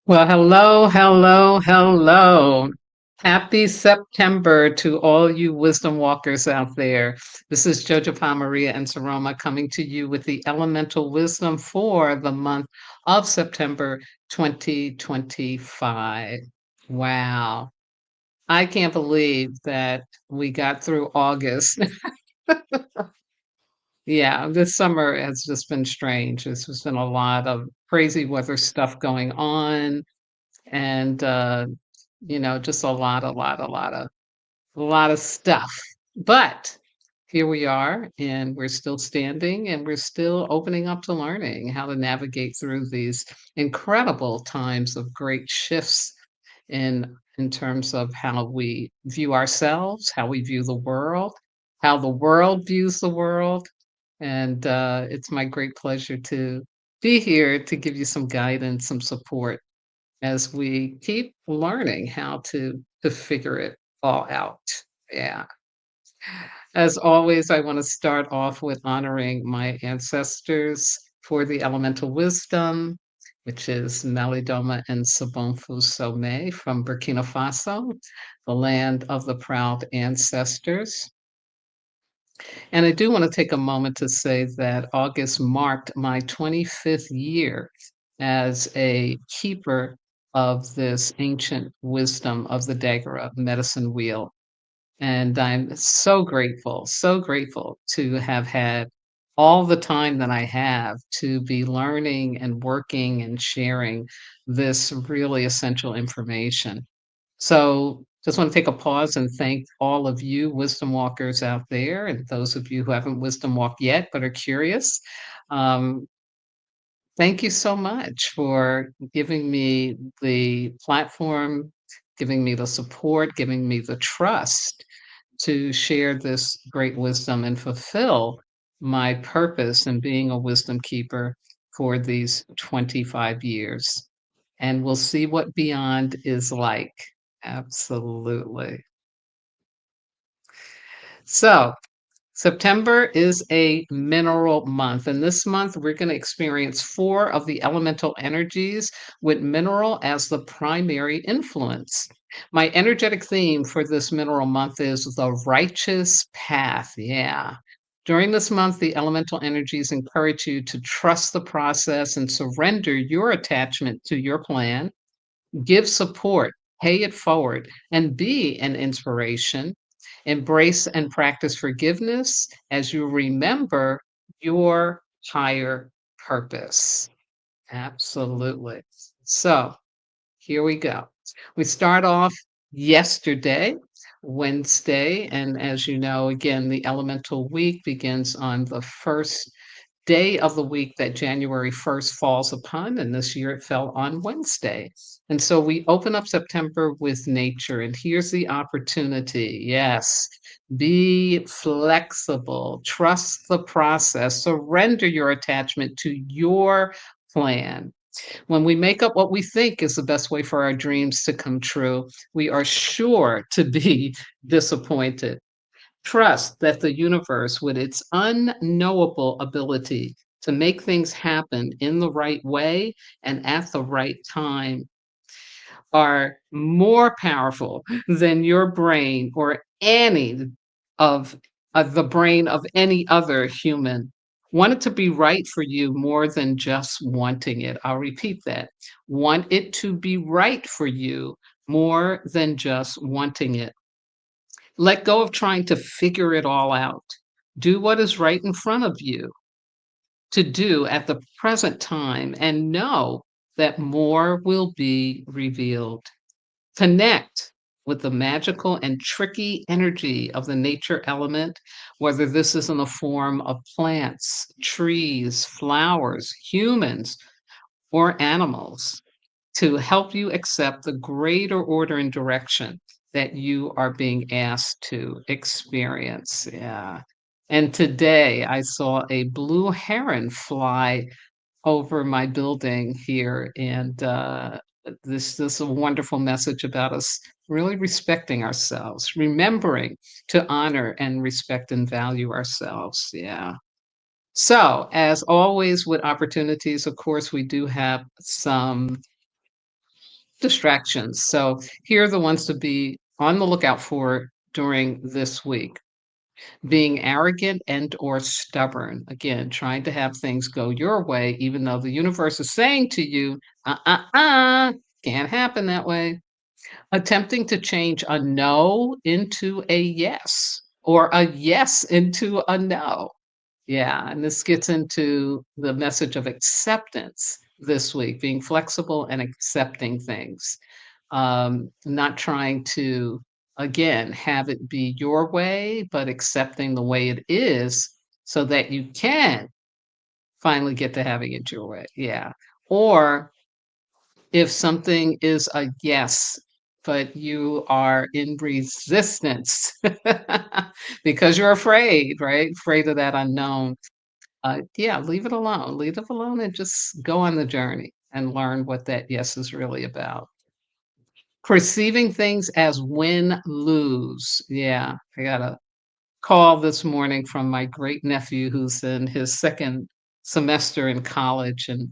Well, hello, hello, hello. Happy September to all you wisdom walkers out there. This is Jojo Maria and Saroma coming to you with the elemental wisdom for the month of September 2025. Wow. I can't believe that we got through August. Yeah, this summer has just been strange. There's just been a lot of crazy weather stuff going on and just a lot of stuff. But here we are, and we're still standing, and we're still opening up to learning how to navigate through these incredible times of great shifts in terms of how we view ourselves, how we view the world, how the world views the world. And it's my great pleasure to be here to give you some guidance, some support as we keep learning how to figure it all out. Yeah. As always, I want to start off with honoring my ancestors for the elemental wisdom, which is Malidoma and Sobonfu Somé from Burkina Faso, the land of the proud ancestors. And I do want to take a moment to say that August marked my 25th year as a keeper of this ancient wisdom of the Dagara Medicine Wheel. And I'm so grateful to have had all the time that I have to be learning and working and sharing this really essential information. So just want to take a pause and thank all of you wisdom walkers out there and those of you who haven't wisdom walked yet but are curious. Um, Thank you so much for giving me the platform, giving me the support, giving me the trust to share this great wisdom and fulfill my purpose in being a wisdom keeper for these 25 years. And we'll see what beyond is like. Absolutely. So, September is a mineral month, and this month we're going to experience four of the elemental energies with mineral as the primary influence. My energetic theme for this mineral month is the righteous path. Yeah. During this month, the elemental energies encourage you to trust the process and surrender your attachment to your plan. Give support, pay it forward, and be an inspiration. Embrace and practice forgiveness as you remember your higher purpose. Absolutely. So here we go. We start off yesterday, Wednesday, and as you know, again, the elemental week begins on the first day of the week that January 1st falls upon, and this year it fell on Wednesday. And so we open up September with nature, and here's the opportunity. Yes, be flexible, trust the process, surrender your attachment to your plan. When we make up what we think is the best way for our dreams to come true, we are sure to be disappointed. Trust that the universe, with its unknowable ability to make things happen in the right way and at the right time, are more powerful than your brain or any of the brain of any other human. Want it to be right for you more than just wanting it. I'll repeat that. Want it to be right for you more than just wanting it. Let go of trying to figure it all out. Do what is right in front of you to do at the present time and know that more will be revealed. Connect with the magical and tricky energy of the nature element, whether this is in the form of plants, trees, flowers, humans, or animals, to help you accept the greater order and direction that you are being asked to experience. Yeah. And today I saw a blue heron fly over my building here, and this is a wonderful message about us really respecting ourselves, remembering to honor and respect and value ourselves. Yeah. So, as always with opportunities, of course, we do have some Distractions. So here are the ones to be on the lookout for during this week. Being arrogant and or stubborn. Again, trying to have things go your way, even though the universe is saying to you, can't happen that way. Attempting to change a no into a yes or a yes into a no. Yeah, and this gets into the message of acceptance this week, being flexible and accepting things. Not trying to, again, have it be your way, but accepting the way it is so that you can finally get to having it your way. Yeah. Or if something is a yes, but you are in resistance because you're afraid, right? Afraid of that unknown. Yeah, leave it alone. Leave it alone and just go on the journey and learn what that yes is really about. Perceiving things as win lose. Yeah, I got a call this morning from my great nephew who's in his second semester in college, and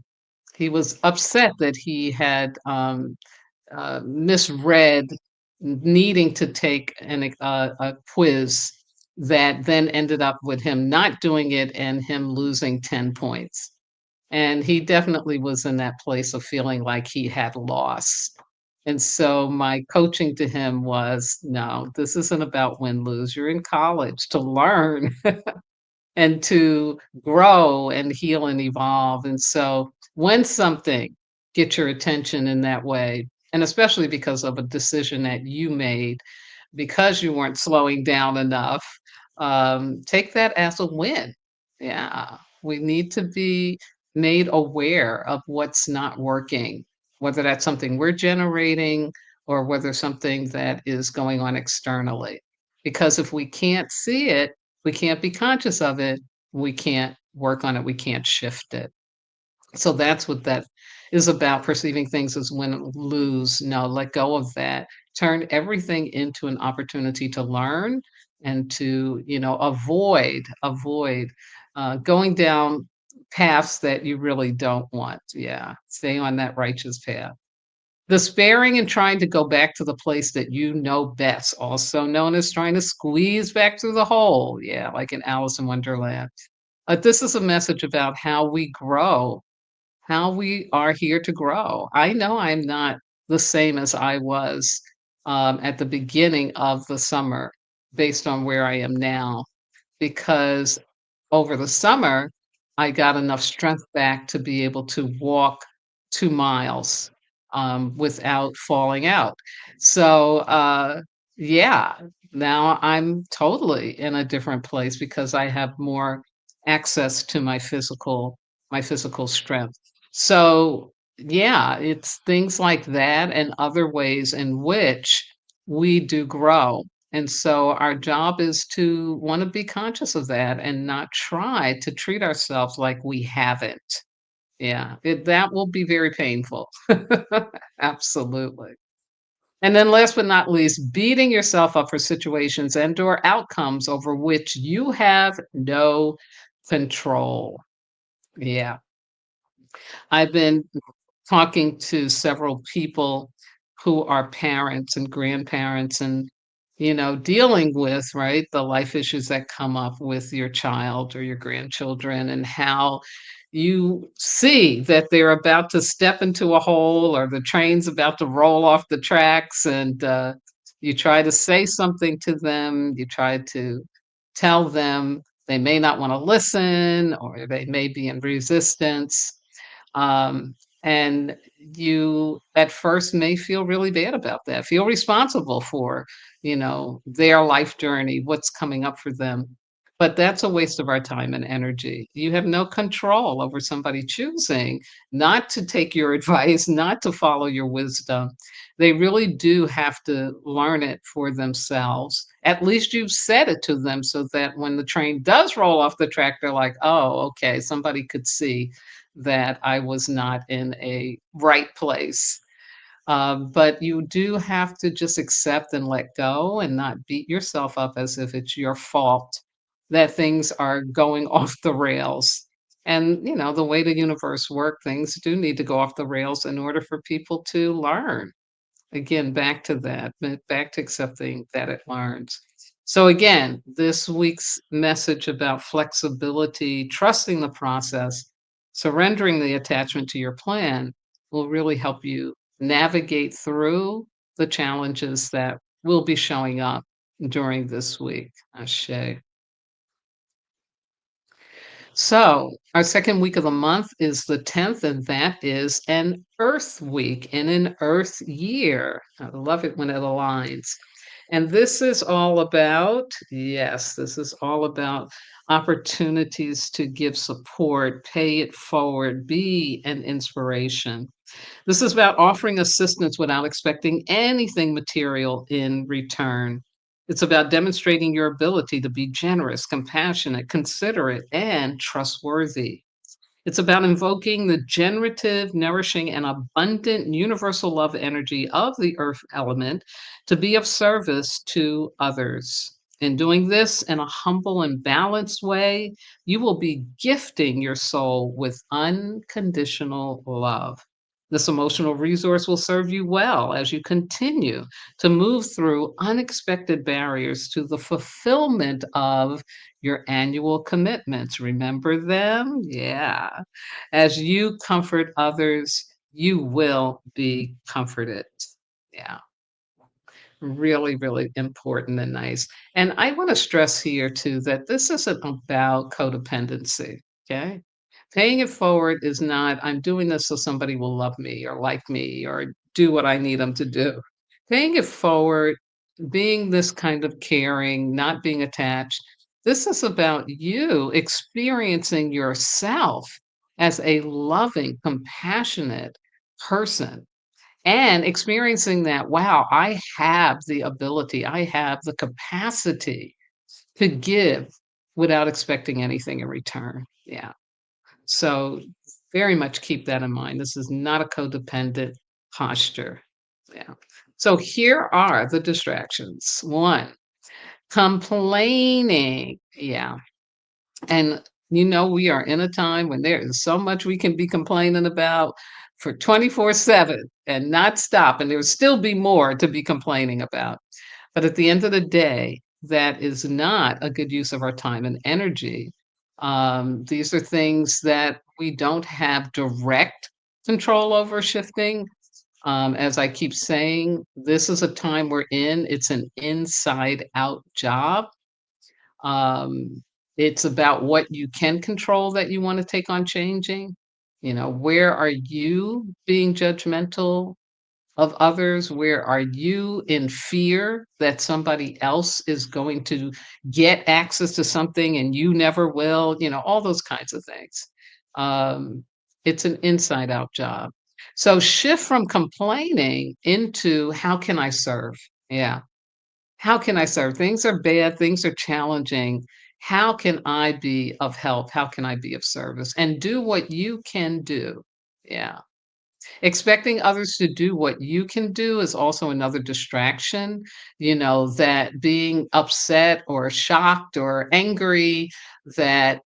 he was upset that he had misread needing to take a quiz that then ended up with him not doing it and him losing 10 points. And he definitely was in that place of feeling like he had lost. And so my coaching to him was, no, this isn't about win lose. You're in college to learn and to grow and heal and evolve. And so when something gets your attention in that way, and especially because of a decision that you made, because you weren't slowing down enough, take that as a win. Yeah, we need to be made aware of what's not working, whether that's something we're generating or whether something that is going on externally. Because if we can't see it, we can't be conscious of it, we can't work on it, we can't shift it. So that's what that is about, perceiving things as win lose. No, let go of that. Turn everything into an opportunity to learn and to, avoid going down paths that you really don't want. Yeah, stay on that righteous path. Despairing and trying to go back to the place that you know best, also known as trying to squeeze back through the hole. Yeah, like in Alice in Wonderland. This is a message about how we grow, how we are here to grow. I know I'm not the same as I was at the beginning of the summer based on where I am now, because over the summer, I got enough strength back to be able to walk 2 miles, without falling out. So, yeah, now I'm totally in a different place because I have more access to my physical strength. So, yeah, it's things like that and other ways in which we do grow. And so our job is to want to be conscious of that and not try to treat ourselves like we haven't. Yeah, that will be very painful. Absolutely. And then last but not least, beating yourself up for situations and or outcomes over which you have no control. Yeah. I've been talking to several people who are parents and grandparents and dealing with, right, the life issues that come up with your child or your grandchildren, and how you see that they're about to step into a hole or the train's about to roll off the tracks, and you try to say something to them, you try to tell them, they may not want to listen or they may be in resistance, um, and you at first may feel really bad about that, feel responsible for, their life journey, what's coming up for them. But that's a waste of our time and energy. You have no control over somebody choosing not to take your advice, not to follow your wisdom. They really do have to learn it for themselves. At least you've said it to them so that when the train does roll off the track, they're like, oh, okay, somebody could see that I was not in a right place. But you do have to just accept and let go and not beat yourself up as if it's your fault that things are going off the rails. And, the way the universe works, things do need to go off the rails in order for people to learn. Again, back to that, back to accepting that it learns. So again, this week's message about flexibility, trusting the process, surrendering the attachment to your plan will really help you navigate through the challenges that will be showing up during this week. Ashe. So, our second week of the month is the 10th, and that is an Earth week in an Earth year. I love it when it aligns. And this is all about, yes, this is all about opportunities to give support, pay it forward, be an inspiration. This is about offering assistance without expecting anything material in return. It's about demonstrating your ability to be generous, compassionate, considerate, and trustworthy. It's about invoking the generative, nourishing, and abundant universal love energy of the earth element to be of service to others. In doing this in a humble and balanced way, you will be gifting your soul with unconditional love. This emotional resource will serve you well as you continue to move through unexpected barriers to the fulfillment of your annual commitments. Remember them? Yeah. As you comfort others, you will be comforted. Yeah. Really, really important and nice. And I want to stress here too that this isn't about codependency. Okay. Paying it forward is not, I'm doing this so somebody will love me or like me or do what I need them to do. Paying it forward, being this kind of caring, not being attached, this is about you experiencing yourself as a loving, compassionate person and experiencing that, wow, I have the ability, I have the capacity to give without expecting anything in return. Yeah. So very much keep that in mind. This is not a codependent posture. Yeah. So here are the distractions. One, complaining. Yeah. And we are in a time when there is so much we can be complaining about for 24/7 and not stop. And there'll still be more to be complaining about. But at the end of the day, that is not a good use of our time and energy. These are things that we don't have direct control over shifting. As I keep saying, this is a time we're in, it's an inside out job. Um, it's about what you can control that you want to take on changing. Where are you being judgmental of others? Where are you in fear that somebody else is going to get access to something and you never will? All those kinds of things. Um, it's an inside out job. So shift from complaining into how can I serve? Yeah. How can I serve? Things are bad, things are challenging. How can I be of help? How can I be of service? And do what you can do. Yeah. Expecting others to do what you can do is also another distraction, that being upset or shocked or angry that,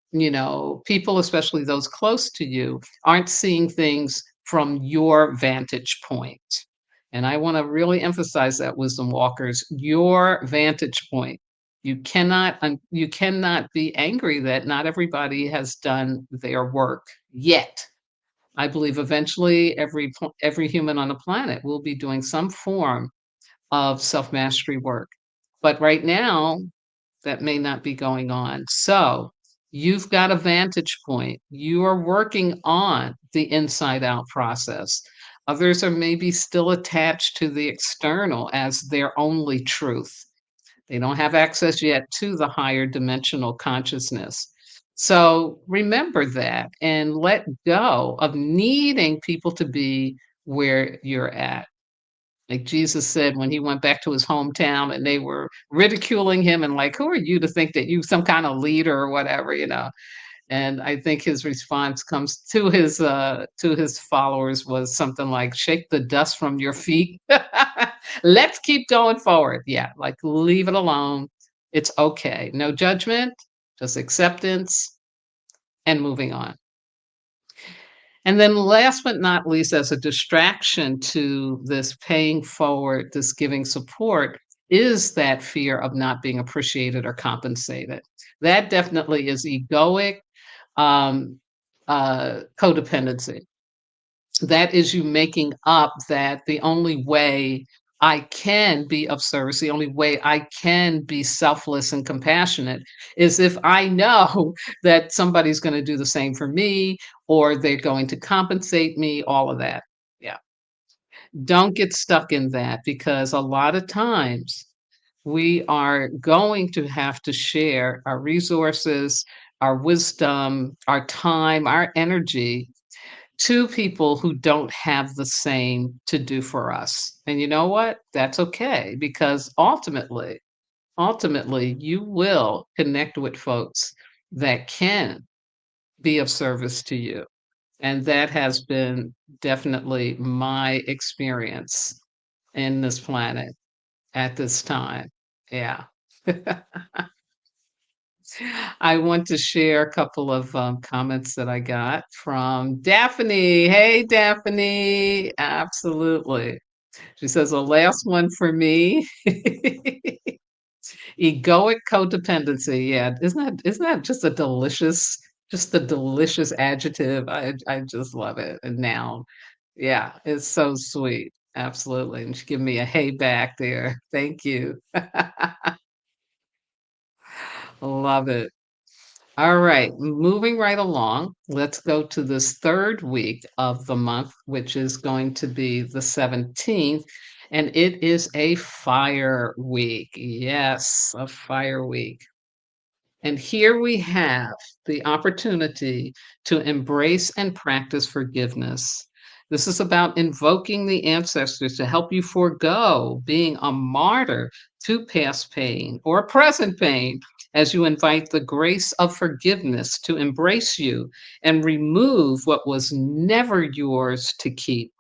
people, especially those close to you, aren't seeing things from your vantage point. And I want to really emphasize that, wisdom walkers, your vantage point. You cannot be angry that not everybody has done their work yet. I believe eventually every human on the planet will be doing some form of self-mastery work. But right now, that may not be going on. So, you've got a vantage point. You are working on the inside out process. Others are maybe still attached to the external as their only truth. They don't have access yet to the higher dimensional consciousness. So remember that and let go of needing people to be where you're at. Like Jesus said when he went back to his hometown and they were ridiculing him and like, who are you to think that you some kind of leader or whatever? And I think his response comes to his followers was something like, "Shake the dust from your feet. Let's keep going forward." Yeah, like leave it alone. It's okay. No judgment, just acceptance and moving on. And then last but not least, as a distraction to this paying forward, this giving support, is that fear of not being appreciated or compensated. That definitely is egoic, um, codependency. That is you making up that the only way I can be of service, the only way I can be selfless and compassionate is if I know that somebody's gonna do the same for me or they're going to compensate me, all of that. Yeah. Don't get stuck in that because a lot of times we are going to have to share our resources, our wisdom, our time, our energy to people who don't have the same to do for us. And you know what? That's okay because ultimately, you will connect with folks that can be of service to you. And that has been definitely my experience in this planet at this time. Yeah. I want to share a couple of comments that I got from Daphne. Hey, Daphne. Absolutely. She says, the last one for me. Egoic codependency. Yeah. Isn't that just a delicious adjective? I just love it. And now, yeah, it's so sweet. Absolutely. And she gave me a hey back there. Thank you. Love it. All right, moving right along, let's go to this third week of the month, which is going to be the 17th, and it is a fire week. Yes, a fire week. And here we have the opportunity to embrace and practice forgiveness. This is about invoking the ancestors to help you forego being a martyr to past pain or present pain as you invite the grace of forgiveness to embrace you and remove what was never yours to keep.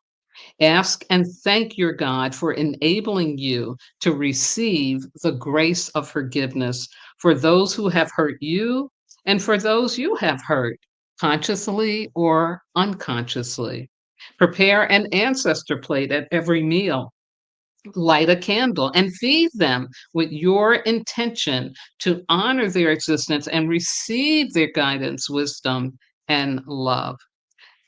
Ask and thank your God for enabling you to receive the grace of forgiveness for those who have hurt you and for those you have hurt, consciously or unconsciously. Prepare an ancestor plate at every meal. Light a candle and feed them with your intention to honor their existence and receive their guidance, wisdom, and love.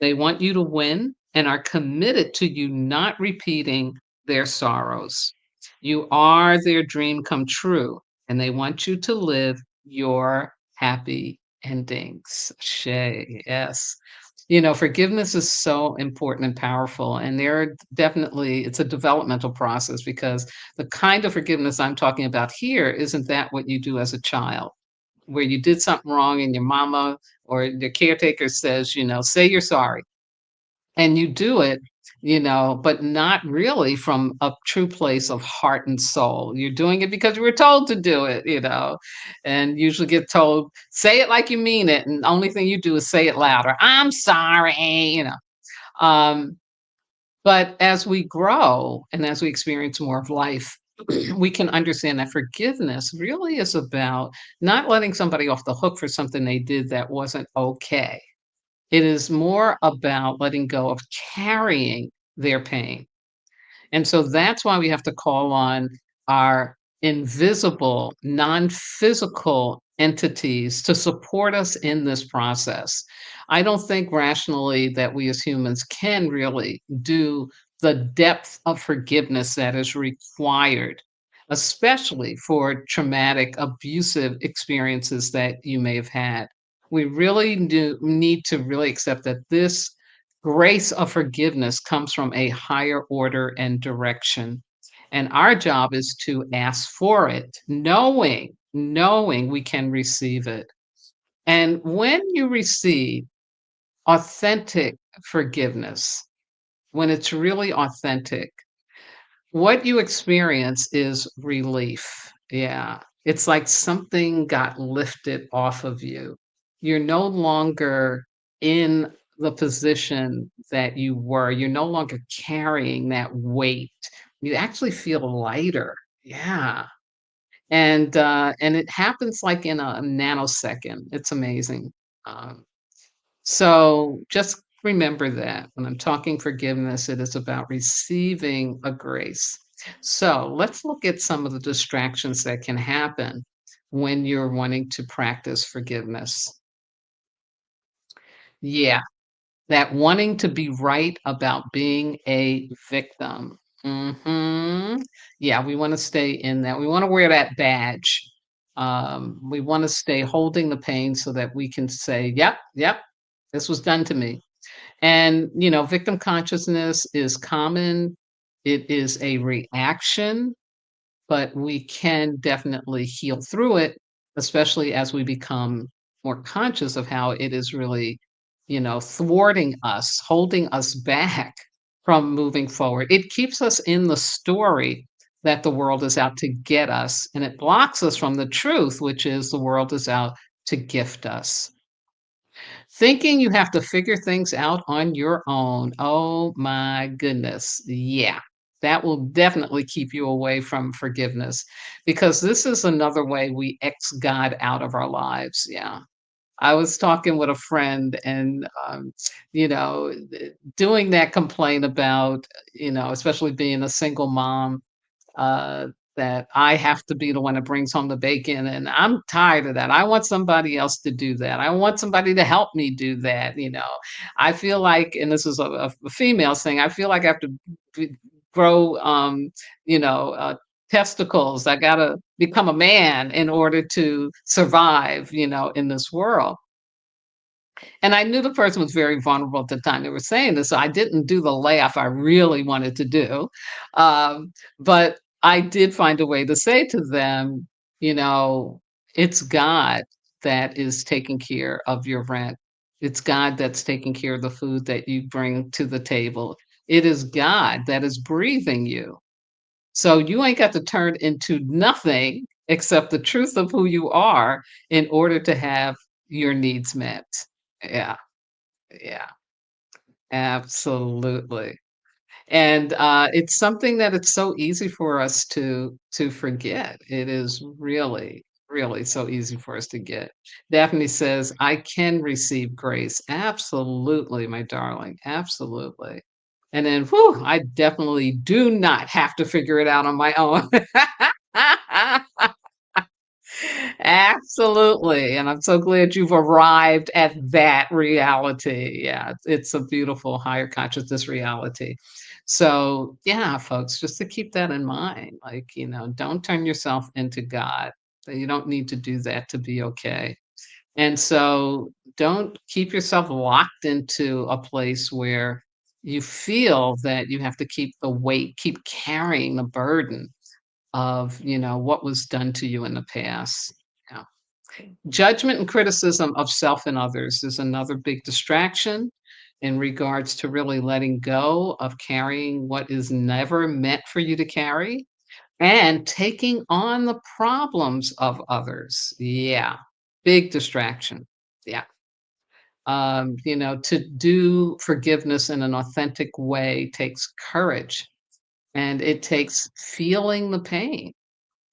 They want you to win and are committed to you not repeating their sorrows. You are their dream come true, and they want you to live your happy endings. Shay, yes. Forgiveness is so important and powerful, and it's a developmental process because the kind of forgiveness I'm talking about here isn't that what you do as a child, where you did something wrong and your mama or the caretaker says, say you're sorry and you do it, but not really from a true place of heart and soul. You're doing it because you were told to do it, and usually get told, say it like you mean it. And the only thing you do is say it louder. I'm sorry. Um, but as we grow and as we experience more of life, we can understand that forgiveness really is about not letting somebody off the hook for something they did that wasn't okay. It is more about letting go of carrying their pain. And so that's why we have to call on our invisible, non physical entities to support us in this process. I don't think rationally that we as humans can really do the depth of forgiveness that is required, especially for traumatic, abusive experiences that you may have had. We really do need to really accept that this grace of forgiveness comes from a higher order and direction. And our job is to ask for it, knowing we can receive it. And when you receive authentic forgiveness, when it's really authentic, what you experience is relief. Yeah. It's like something got lifted off of you. You're no longer in the position that you were. You're no longer carrying that weight. You actually feel lighter. Yeah. And it happens like in a nanosecond. It's amazing. Um, so just Remember that when I'm talking forgiveness, it is about receiving a grace. So let's look at some of the distractions that can happen when you're wanting to practice forgiveness. Yeah, that wanting to be right about being a victim. Yeah, we wanna stay in that. We wanna wear that badge. We wanna stay holding the pain so that we can say, "Yep, yep, this was done to me." And, victim consciousness is common. It is a reaction, but we can definitely heal through it, especially as we become more conscious of how it is really, thwarting us, holding us back from moving forward. It keeps us in the story that the world is out to get us, and it blocks us from the truth, which is the world is out to gift us. Thinking you have to figure things out on your own, oh my goodness, yeah. That will definitely keep you away from forgiveness because this is another way we X God out of our lives, yeah. I was talking with a friend and, doing that complaint about, especially being a single mom, uh, that I have to be the one that brings home the bacon, and I'm tired of that. I want somebody else to do that. I want somebody to help me do that. I feel like, and this is a female thing, I feel like I have to b grow, you know, uh, testicles. I gotta become a man in order to survive, in this world. And I knew the person was very vulnerable at the time they were saying this, so I didn't do the laugh I really wanted to do. But I did find a way to say to them, you know, it's God that is taking care of your rent. It's God that's taking care of the food that you bring to the table. It is God that is breathing you. So you ain't got to turn into nothing except the truth of who you are in order to have your needs met. Yeah. Yeah, absolutely. And, it's something that it's so easy for us to forget. It is really, really so easy for us to get. Daphne says, "I can receive grace." Absolutely, my darling, absolutely. And then, whew, I definitely do not have to figure it out on my own. Absolutely, and I'm so glad you've arrived at that reality. Yeah, it's a beautiful higher consciousness reality. So, yeah, folks, just to keep that in mind, like, don't turn yourself into God. You don't need to do that to be okay. And so don't keep yourself locked into a place where you feel that you have to keep the weight, keep carrying the burden of, what was done to you in the past. Yeah. Judgment and criticism of self and others is another big distraction in regards to really letting go of carrying what is never meant for you to carry and taking on the problems of others. Yeah, big distraction. Yeah. To do forgiveness in an authentic way takes courage and it takes feeling the pain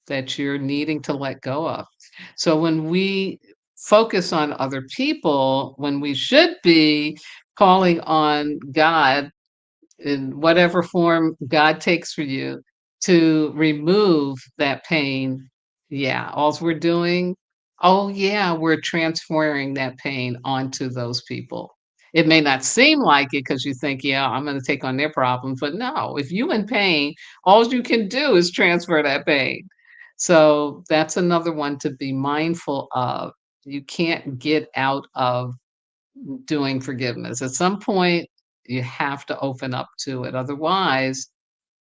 that you're needing to let go of. So when we focus on other people, when we should be calling on God in whatever form God takes for you to remove that pain, yeah, alls we're doing, oh yeah, we're transferring that pain onto those people. It may not seem like it because you think, yeah, I'm going to take on their problems, but no, if you in pain, all you can do is transfer that pain. So that's another one to be mindful of. You can't get out of doing forgiveness. At some point, you have to open up to it. Otherwise,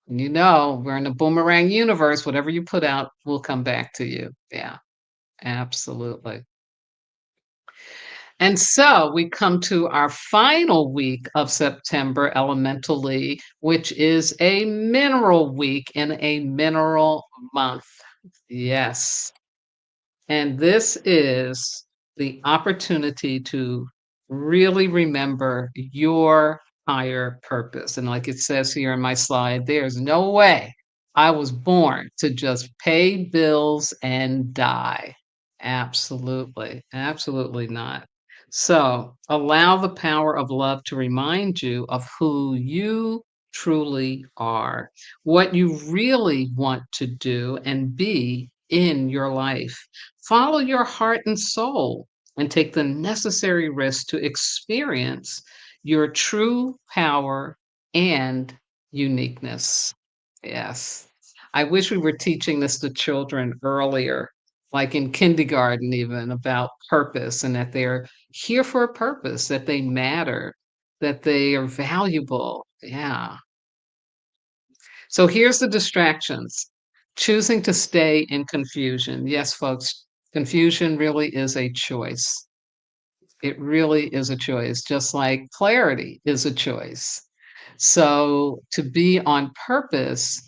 we're in a boomerang universe. Whatever you put out will come back to you. Yeah, absolutely. And so we come to our final week of September elementally, which is a mineral week in a mineral month. Yes. And this is the opportunity to really remember your higher purpose. And like it says here in my slide, there's no way I was born to just pay bills and die. Absolutely. Absolutely not. So allow the power of love to remind you of who you truly are, what you really want to do and be in your life. Follow your heart and soul and take the necessary risks to experience your true power and uniqueness. Yes. I wish we were teaching this to children earlier, like in kindergarten, even about purpose and that they're here for a purpose, that they matter, that they are valuable. Yeah. So here's the distractions. Choosing to stay in confusion. Yes, folks, confusion really is a choice. It really is a choice, just like clarity is a choice. So to be on purpose,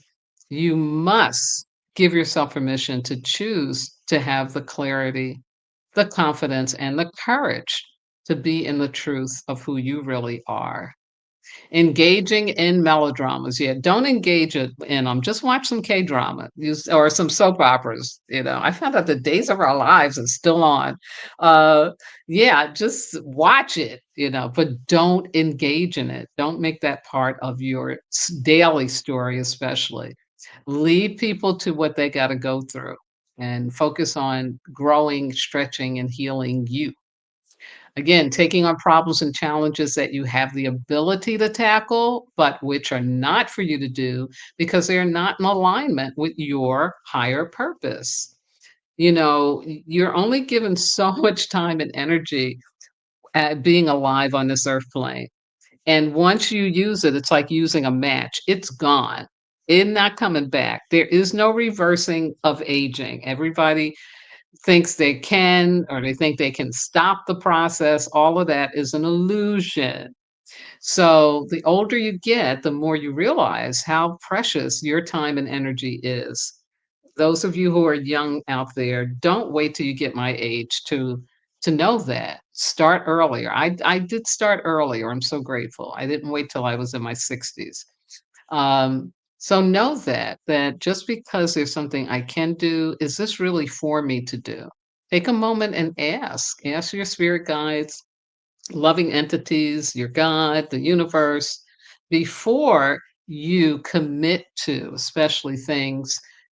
you must give yourself permission to choose to have the clarity, the confidence, and the courage to be in the truth of who you really are. Engaging in melodramas, yeah, don't engage in them, just watch some K-drama, use or some soap operas, I found out The Days of Our Lives is still on. Uh, yeah, just watch it, but don't engage in it. Don't make that part of your daily story, especially. Lead people to what they gotta go through and focus on growing, stretching, and healing you. Again, taking on problems and challenges that you have the ability to tackle, but which are not for you to do because they're not in alignment with your higher purpose. You're only given so much time and energy at being alive on this earth plane. And once you use it, it's like using a match. It's gone. It's not coming back. There is no reversing of aging. Everybody thinks they can or they think they can stop the process. All of that is an illusion. So the older you get, the more you realize how precious your time and energy is. Those of you who are young out there, don't wait till you get my age to know that. Start earlier. I did start earlier. I'm so grateful. I didn't wait till I was in my 60s. So know that just because there's something I can do, is this really for me to do? Take a moment and ask your spirit guides, loving entities, your God, the universe, before you commit to, especially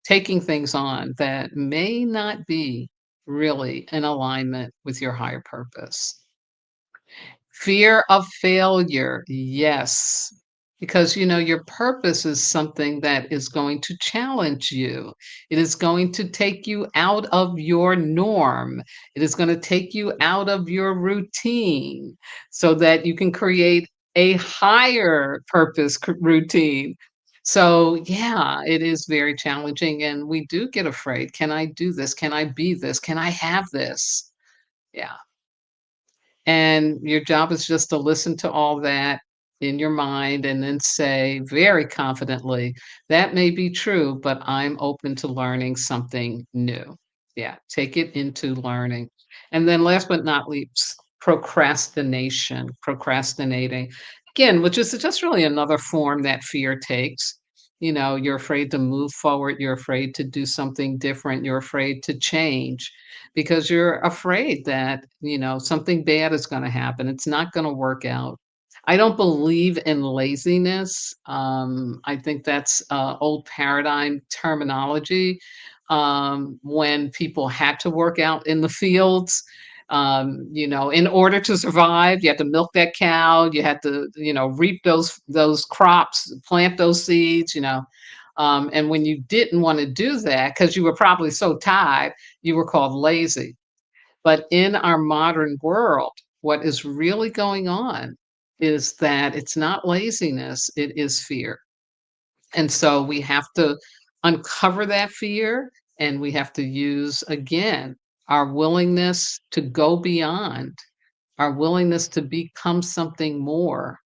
taking things on that may not be really in alignment with your higher purpose. Fear of failure, yes. Because, your purpose is something that is going to challenge you. It is going to take you out of your norm. It is going to take you out of your routine so that you can create a higher purpose routine. So, yeah, it is very challenging. And we do get afraid. Can I do this? Can I be this? Can I have this? Yeah. And your job is just to listen to all that in your mind and then say very confidently, that may be true, but I'm open to learning something new. Yeah, take it into learning. And then last but not least, procrastinating. Again, which is just really another form that fear takes. You're afraid to move forward, you're afraid to do something different, you're afraid to change because you're afraid that, something bad is going to happen. It's not going to work out. I don't believe in laziness. I think that's old paradigm terminology. When people had to work out in the fields, in order to survive, you had to milk that cow. You had to, reap those crops, plant those seeds. And when you didn't want to do that because you were probably so tired, you were called lazy. But in our modern world, what is really going on is that it's not laziness, it is fear. And so we have to uncover that fear and we have to use, again, our willingness to go beyond, our willingness to become something more,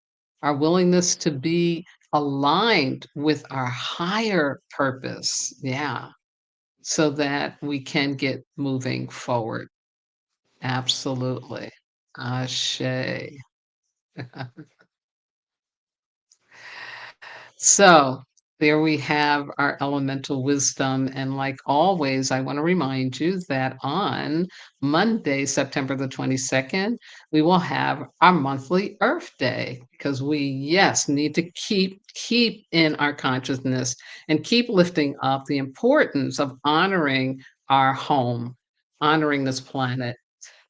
our willingness to be aligned with our higher purpose. Yeah. So that we can get moving forward. Absolutely. Ashe. So, There we have our elemental wisdom. And like always, I want to remind you that on Monday, September the 22nd, we will have our monthly Earth Day because we, yes, need to keep in our consciousness and keep lifting up the importance of honoring our home, honoring this planet.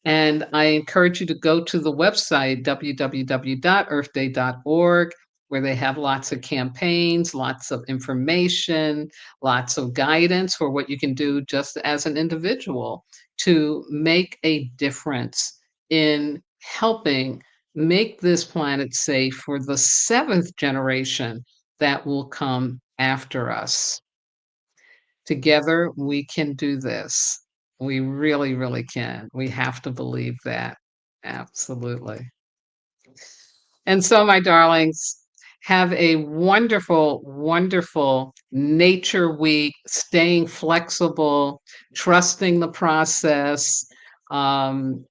And I encourage you to go to the website, www.earthday.org, where they have lots of campaigns, lots of information, lots of guidance for what you can do just as an individual to make a difference in helping make this planet safe for the seventh generation that will come after us. Together, we can do this. We really, really can. We have to believe that. Absolutely. And so, my darlings, have a wonderful, wonderful nature week, staying flexible, trusting the process, um,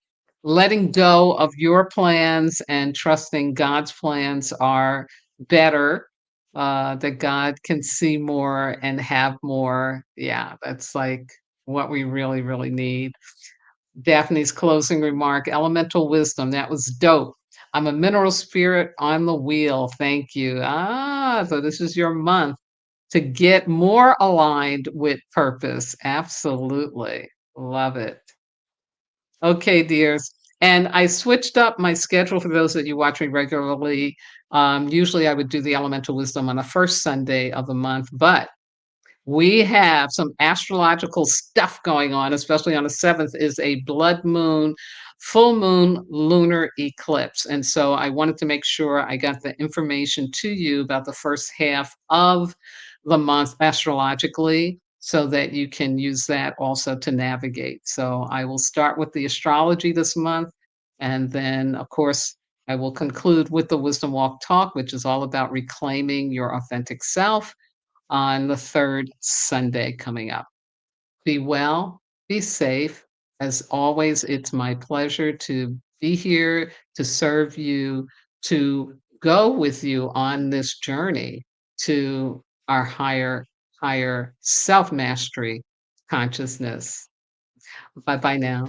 letting go of your plans and trusting God's plans are better, that God can see more and have more. Yeah, that's like what we really, really need. Daphne's closing remark, elemental wisdom. That was dope. I'm a mineral spirit on the wheel. Thank you. Ah, so this is your month to get more aligned with purpose. Absolutely. Love it. Okay, dears. And I switched up my schedule for those that you watch me regularly. Usually I would do the elemental wisdom on the first Sunday of the month, but we have some astrological stuff going on, especially on the 7th is a blood moon, full moon lunar eclipse. And so I wanted to make sure I got the information to you about the first half of the month astrologically so that you can use that also to navigate. So I will start with the astrology this month. And then, of course, I will conclude with the Wisdom Walk Talk, which is all about reclaiming your authentic self on the third Sunday coming up. Be well, be safe. As always, it's my pleasure to be here to serve you, to go with you on this journey to our higher self mastery consciousness. Bye bye now.